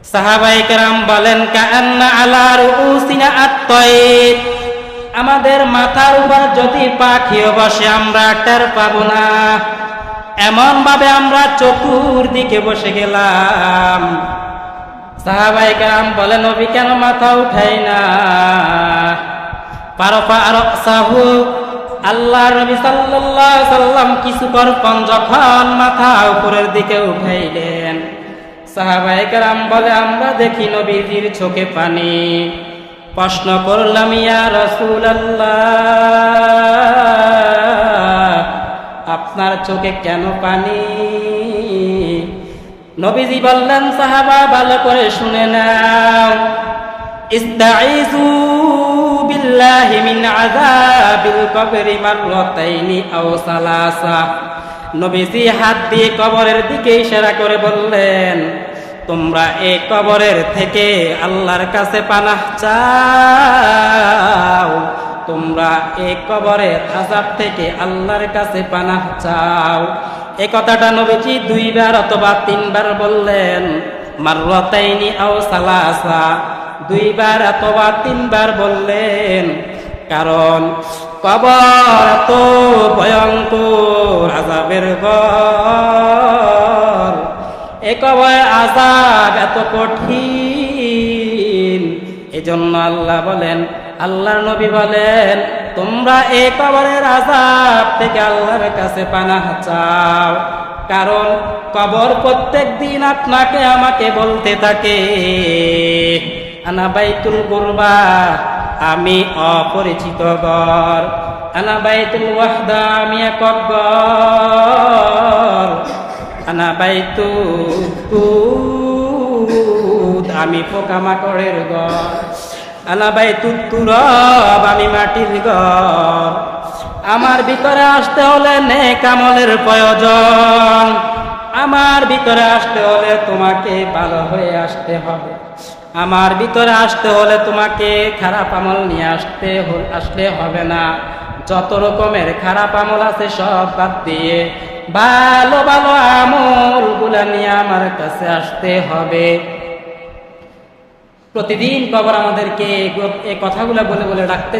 সাহাবায়ে কেরাম বলেন কাআন্না আলা রুউসিনা আত-তায়র, আমাদের মাথার উপর যদি পাখিও বসে আমরা টের পাবো না, এমন ভাবে আমরা চতুর্দিকে বসে গেলাম। সাহাবায়ে কেরাম বলেন নবী কেন মাথা উঠাই না? ফারফা রাসাহু, আল্লাহর নবী সাল্লাল্লাহু আলাইহি সাল্লাম কিছুক্ষণ যখন মাথা উপরের দিকে উঠাইলেন, সাহাবায়ে কেরাম বলে আমরা দেখি নবীজির চোখে পানি। প্রশ্ন করলাম ইয়া রাসূলুল্লাহ, আপনার চোখে কেন পানি? নবীজি বললেন সাহাবা ভালো করে শুনে নাও, ইস্তাইযু বিল্লাহি মিন আযাবিল কবরি মাররাতাইনি আও সালাসা। নবীজি হাত দিয়ে কবরের দিকে ইশারা করে বললেন তোমরা এই কবরের থেকে আল্লাহর কাছে পানাহ চাও, তোমরা এই কবরের আযাব থেকে আল্লাহর কাছে পানাহ চাও। এই কথাটা নবীজি 2 বার অথবা 3 বার বললেন, মাররাতাইনি আও সালাসা, 2 বার অথবা 3 বার বললেন, কারণ কবর এত ভয়ঙ্কর আযাবের ঘর, এ কবরের আযাব এত কঠিন। এজন্য আল্লাহ বলেন, আল্লাহর নবী বলেন তোমরা এই কবরের আযাব থেকে আল্লাহর কাছে পানাহ চাও, কারণ কবর প্রত্যেক দিন আপনাকে আমাকে বলতে থাকে আনা বাইতুল গুরবা, আমি অপরিচিত ঘর, আনা বাইতুল ওয়াহদা, আমি একক ঘর, আনা বাইতুত, আমি পোকামাকড়ের ঘর, আনা বাইতুত তুরাব, আমি মাটির ঘর। আমার ভিতরে আসতে হলে নেক আমলের প্রয়োজন, আমার ভিতরে আসতে হলে তোমাকে ভালো হয়ে আসতে হবে, আমার ভিতরে আসতে হলে তোমাকে খারাপ আমল নিয়ে আসলে হবে না। যত রকমের খারাপ আমল আছে সব বাদ দিয়ে ভালো ভালো আমলগুলা নিয়ে আমার কাছে আসতে হবে। প্রতিদিন কবর আমাদেরকে এই কথাগুলা বলে বলে ডাকতে